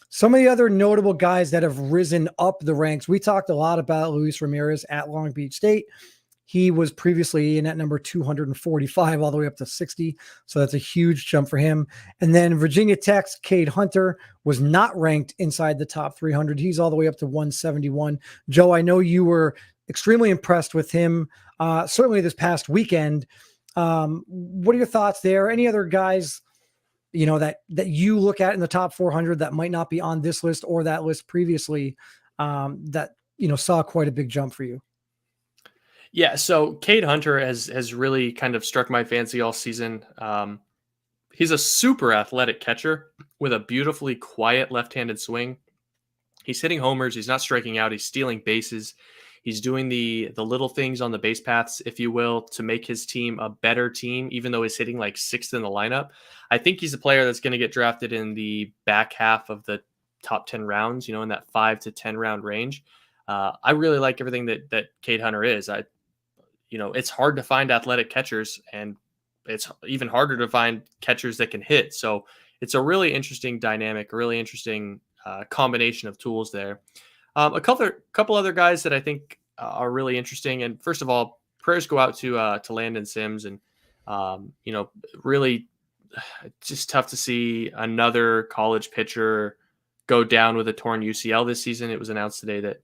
some of the other notable guys that have risen up the ranks, we talked a lot about Luis Ramirez at Long Beach State. He was previously in at number 245 all the way up to 60. So that's a huge jump for him. And then Virginia Tech's Cade Hunter was not ranked inside the top 300. He's all the way up to 171. Joe, I know you were extremely impressed with him, certainly this past weekend. What are your thoughts there? Any other guys, that you look at in the top 400 that might not be on this list or that list previously, that, saw quite a big jump for you?
Yeah, so Cade Hunter has really kind of struck my fancy all season. He's a super athletic catcher with a beautifully quiet left-handed swing. He's hitting homers. He's not striking out. He's stealing bases. He's doing the little things on the base paths, if you will, to make his team a better team, even though he's hitting like 6th in the lineup. I think he's a player that's going to get drafted in the back half of the top 10 rounds, in that 5 to 10 round range. I really like everything that Cade Hunter is. It's hard to find athletic catchers, and it's even harder to find catchers that can hit. So it's a really interesting dynamic, really interesting combination of tools there. A couple other guys that I think are really interesting. And first of all, prayers go out to Landon Sims, and really just tough to see another college pitcher go down with a torn UCL this season. It was announced today that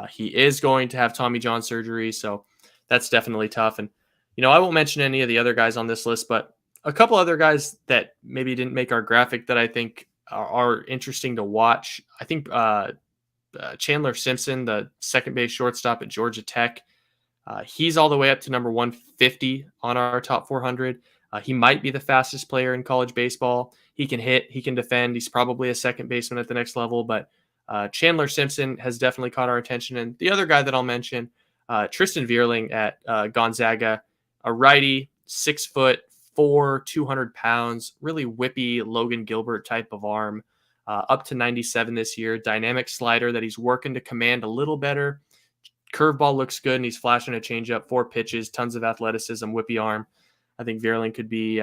he is going to have Tommy John surgery, so that's definitely tough. And I won't mention any of the other guys on this list, but a couple other guys that maybe didn't make our graphic that I think are interesting to watch. I think Chandler Simpson, the second base shortstop at Georgia Tech, he's all the way up to number 150 on our top 400. He might be the fastest player in college baseball. He can hit, he can defend. He's probably a second baseman at the next level, but Chandler Simpson has definitely caught our attention. And the other guy that I'll mention, Tristan Vierling at Gonzaga, a righty, 6'4", 200 pounds, really whippy Logan Gilbert type of arm, up to 97 this year. Dynamic slider that he's working to command a little better. curveball looks good, and he's flashing a changeup, 4 pitches, tons of athleticism, whippy arm. I think Vierling could be,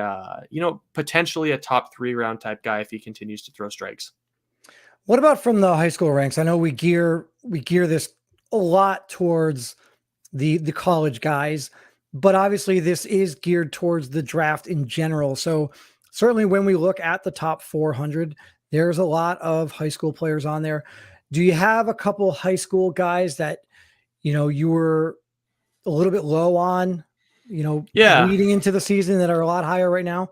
potentially a top 3 round type guy if he continues to throw strikes.
What about from the high school ranks? I know we gear this a lot towards the college guys, but obviously this is geared towards the draft in general. So certainly when we look at the top 400, there's a lot of high school players on there. Do you have a couple high school guys that, you were a little bit low on, leading into the season that are a lot higher right now?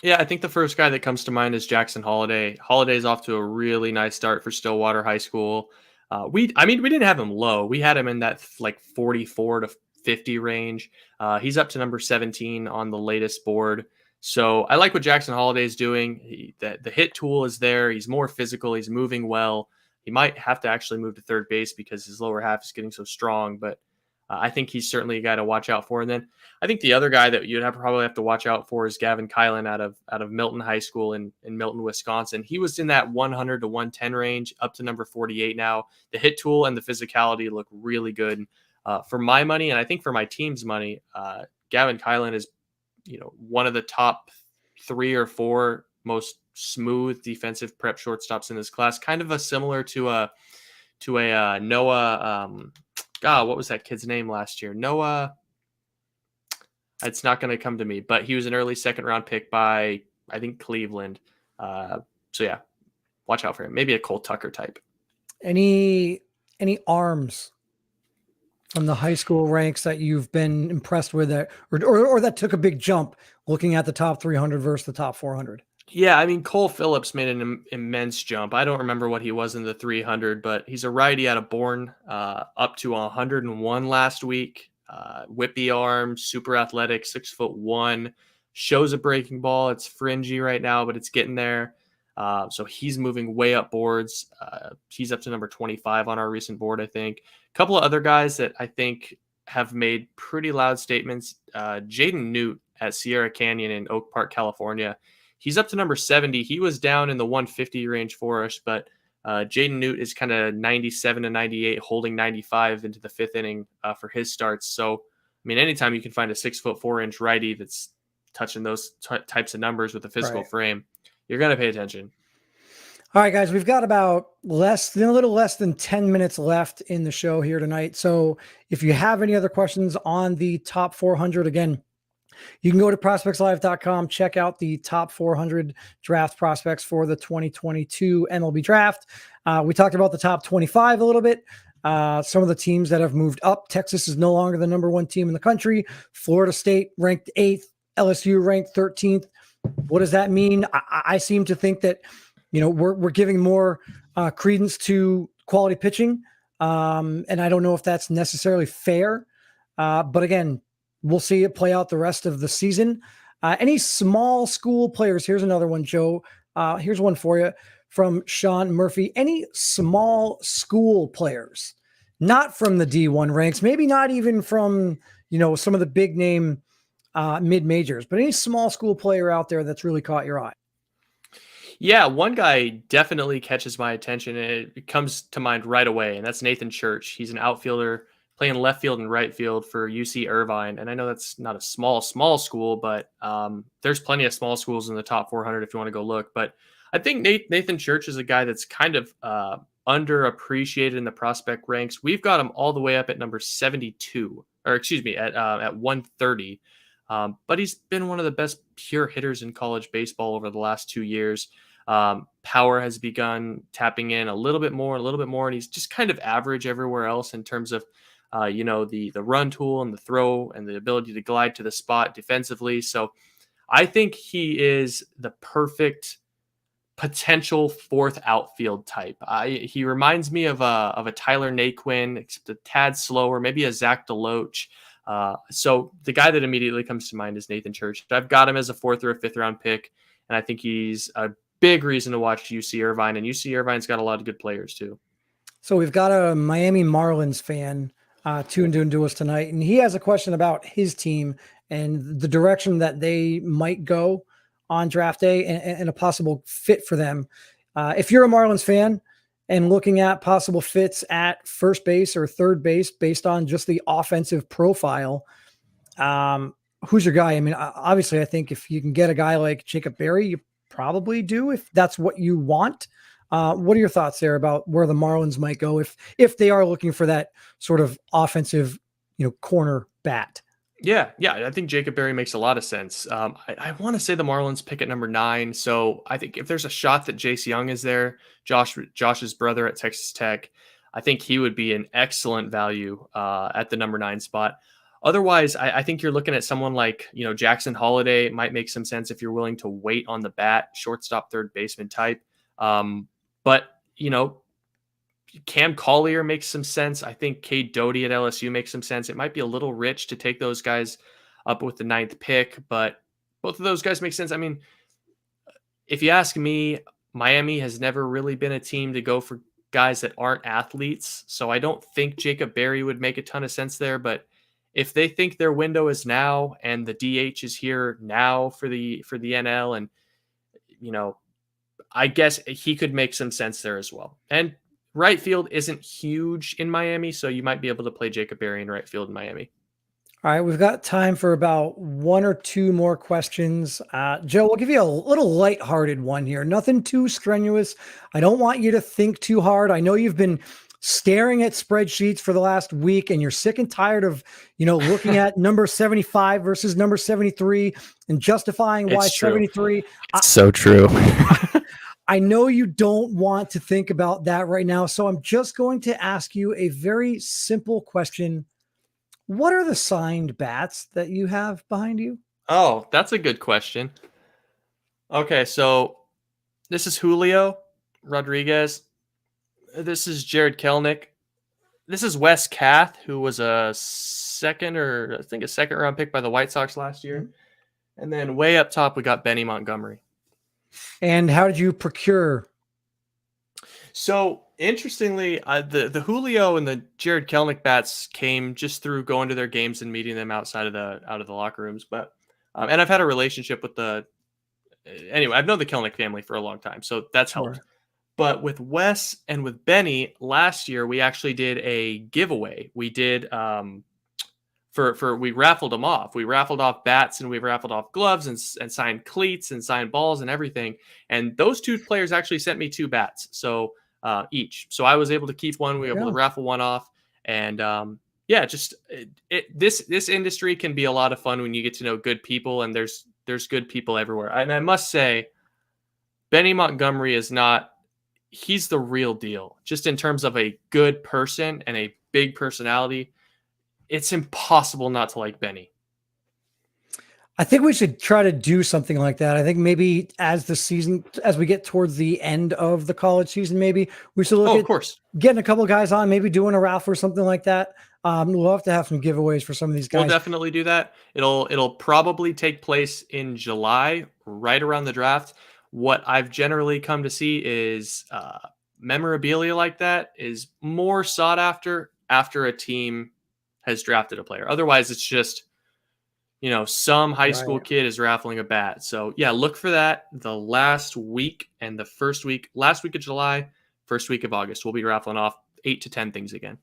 Yeah, I think the first guy that comes to mind is Jackson Holiday. Holiday's off to a really nice start for Stillwater High School. We didn't have him low. We had him in that 44 to 50 range. He's up to number 17 on the latest board. So I like what Jackson Holiday's doing. The hit tool is there. He's more physical. He's moving well. He might have to actually move to third base because his lower half is getting so strong, but I think he's certainly a guy to watch out for. And then I think the other guy that you'd probably have to watch out for is Gavin Kylan out of Milton High School in Milton, Wisconsin. He was in that 100 to 110 range, up to number 48 now. The hit tool and the physicality look really good. For my money, and I think for my team's money, Gavin Kylan is, one of the top 3 or 4 most smooth defensive prep shortstops in this class. Kind of similar to a Noah. What was that kid's name last year? Noah. It's not going to come to me, but he was an early 2nd round pick by, I think, Cleveland. So yeah, watch out for him. Maybe a Cole Tucker type.
Any arms from the high school ranks that you've been impressed with, that or that took a big jump looking at the top 300 versus the top 400?
Yeah, I mean, Cole Phillips made an immense jump. I don't remember what he was in the 300, but he's a righty out of Bourne, up to 101 last week. Whippy arm, super athletic, 6'1", shows a breaking ball. It's fringy right now, but it's getting there. So he's moving way up boards. He's up to number 25 on our recent board, I think. A couple of other guys that I think have made pretty loud statements. Jaden Newt at Sierra Canyon in Oak Park, California. He's up to number 70. He was down in the 150 range for us, but Jaden Newt is kind of 97 to 98, holding 95 into the 5th inning for his starts. So, I mean, anytime you can find a 6'4" righty that's touching those types of numbers with a physical frame, you're going to pay attention.
All right, guys, we've got about a little less than 10 minutes left in the show here tonight. So if you have any other questions on the top 400, again, you can go to prospectslive.com, check out the top 400 draft prospects for the 2022 MLB draft. We talked about the top 25 a little bit. Some of the teams that have moved up. Texas is no longer the number 1 team in the country. Florida State ranked 8th. LSU ranked 13th. What does that mean? I seem to think that, we're giving more credence to quality pitching. And I don't know if that's necessarily fair. But again, we'll see it play out the rest of the season. Any small school players? Here's another one, Joe. Here's one for you from Sean Murphy. Any small school players, not from the D1 ranks, maybe not even from, some of the big name mid-majors, but any small school player out there that's really caught your eye?
Yeah, one guy definitely catches my attention, and it comes to mind right away, and that's Nathan Church. He's an outfielder playing left field and right field for UC Irvine. And I know that's not a small school, but there's plenty of small schools in the top 400 if you want to go look. But I think Nathan Church is a guy that's kind of underappreciated in the prospect ranks. We've got him all the way up at number 72, or excuse me, at 130. But he's been one of the best pure hitters in college baseball over the last 2 years. Power has begun tapping in a little bit more, and he's just kind of average everywhere else in terms of, the run tool and the throw and the ability to glide to the spot defensively. So I think he is the perfect potential 4th outfield type. He reminds me of a Tyler Naquin, except a tad slower, maybe a Zach DeLoach. So the guy that immediately comes to mind is Nathan Church. I've got him as a 4th or a 5th round pick, and I think he's a big reason to watch UC Irvine, and UC Irvine's got a lot of good players too. So
we've got a Miami Marlins fan tuned into us tonight, and he has a question about his team and the direction that they might go on draft day and a possible fit for them. If you're a Marlins fan and looking at possible fits at first base or third base based on just the offensive profile. Who's your guy? I mean, obviously, I think if you can get a guy like Jacob Berry, you probably do if that's what you want. What are your thoughts there about where the Marlins might go if they are looking for that sort of offensive, corner bat?
Yeah, I think Jacob Berry makes a lot of sense. I want to say the Marlins pick at number 9, so I think if there's a shot that Jace Young is there, Josh's brother at Texas Tech, I think he would be an excellent value at the number 9 spot. Otherwise, I think you're looking at someone like, Jackson Holiday. It might make some sense if you're willing to wait on the bat, shortstop, third baseman type. But, Cam Collier makes some sense. I think Cade Doty at LSU makes some sense. It might be a little rich to take those guys up with the 9th pick, but both of those guys make sense. I mean, if you ask me, Miami has never really been a team to go for guys that aren't athletes. So I don't think Jacob Berry would make a ton of sense there. But if they think their window is now and the DH is here now for the NL, and, I guess he could make some sense there as well. And right field isn't huge in Miami, so you might be able to play Jacob Berry in right field in Miami.
All right, we've got time for about 1 or 2 more questions. Joe, we'll give you a little lighthearted one here. Nothing too strenuous. I don't want you to think too hard. I know you've been staring at spreadsheets for the last week and you're sick and tired of, looking at number 75 versus number 73 and justifying why 73.
It's so true.
I know you don't want to think about that right now, so I'm just going to ask you a very simple question. What are the signed bats that you have behind you?
Oh, that's a good question. Okay, so this is Julio Rodriguez. This is Jared Kelenic. This is Wes Kath, who was a second round pick by the White Sox last year. Mm-hmm. And then way up top, we got Benny Montgomery.
And how did you procure?
So interestingly, the Julio and the Jared Kelenic bats came just through going to their games and meeting them out of the locker rooms. But and I've had a relationship with I've known the Kelenic family for a long time, so that's helped. But with Wes and with Benny last year, we actually did a giveaway. We did we raffled them off. We raffled off bats and we raffled off gloves and signed cleats and signed balls and everything. And those 2 players actually sent me 2 bats. So each. So I was able to keep one. We were able to raffle one off. And this industry can be a lot of fun when you get to know good people, and there's good people everywhere. And I must say, Benny Montgomery he's the real deal. Just in terms of a good person and a big personality, it's impossible not to like Benny.
I think we should try to do something like that. I think maybe as we get towards the end of the college season, maybe we should look at getting a couple of guys on, maybe doing a raffle or something like that. We'll love to have some giveaways for some of these guys.
We'll definitely do that. It'll probably take place in July, right around the draft. What I've generally come to see is memorabilia like that is more sought after a team has drafted a player. Otherwise, it's just, some high school kid is raffling a bat. So yeah, look for that the last week and the last week of July, first week of August. We'll be raffling off 8 to 10 things again.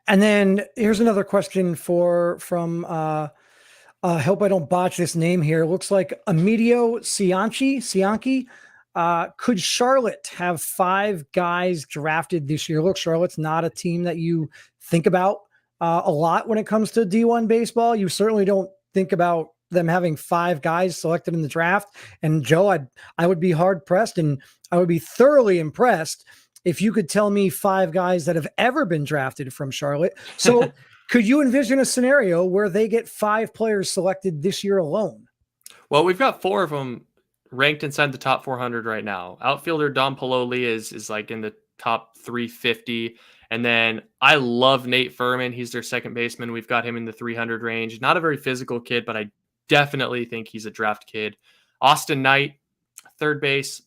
And then here's another question from I hope I don't botch this name here. It looks like Amidio Cianchi. Could Charlotte have 5 guys drafted this year? Look, Charlotte's not a team that you think about a lot when it comes to D1 baseball. You certainly don't think about them having 5 guys selected in the draft. And Joe, I would be hard pressed and I would be thoroughly impressed if you could tell me 5 guys that have ever been drafted from Charlotte. So could you envision a scenario where they get 5 players selected this year alone?
Well, we've got 4 of them ranked inside the top 400 right now. Outfielder Don Paloli is like in the top 350. And then I love Nate Furman. He's their second baseman. We've got him in the 300 range. Not a very physical kid, but I definitely think he's a draft kid. Austin Knight, third base.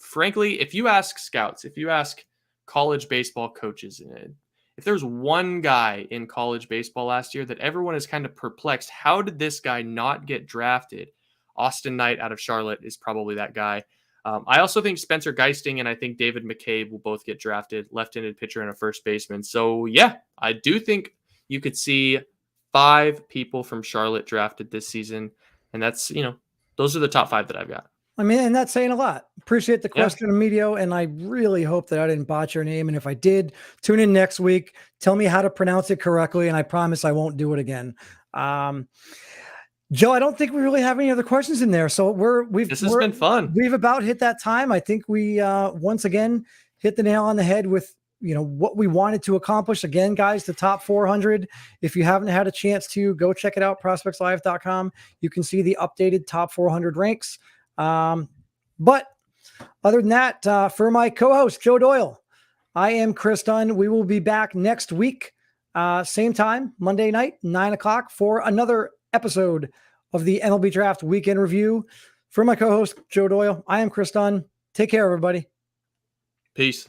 Frankly, if you ask scouts, if you ask college baseball coaches, if there's one guy in college baseball last year that everyone is kind of perplexed, how did this guy not get drafted? Austin Knight out of Charlotte is probably that guy. I also think Spencer Geisting and I think David McCabe will both get drafted, left-handed pitcher and a first baseman. So yeah, I do think you could see 5 people from Charlotte drafted this season. And that's, those are the top 5 that I've got.
I mean, and that's saying a lot. Appreciate the question, Emilio, and I really hope that I didn't botch your name. And if I did, tune in next week. Tell me how to pronounce it correctly, and I promise I won't do it again. Joe, I don't think we really have any other questions in there. So this has
been fun.
We've about hit that time. I think we once again hit the nail on the head with what we wanted to accomplish. Again, guys, the top 400. If you haven't had a chance to go check it out, prospectslive.com. You can see the updated top 400 ranks. But other than that, for my co-host, Joe Doyle, I am Kris Dunn. We will be back next week, same time, Monday night, 9:00 for another episode of the MLB Draft Weekend Review. For my co-host, Joe Doyle, I am Kris Dunn. Take care, everybody.
Peace.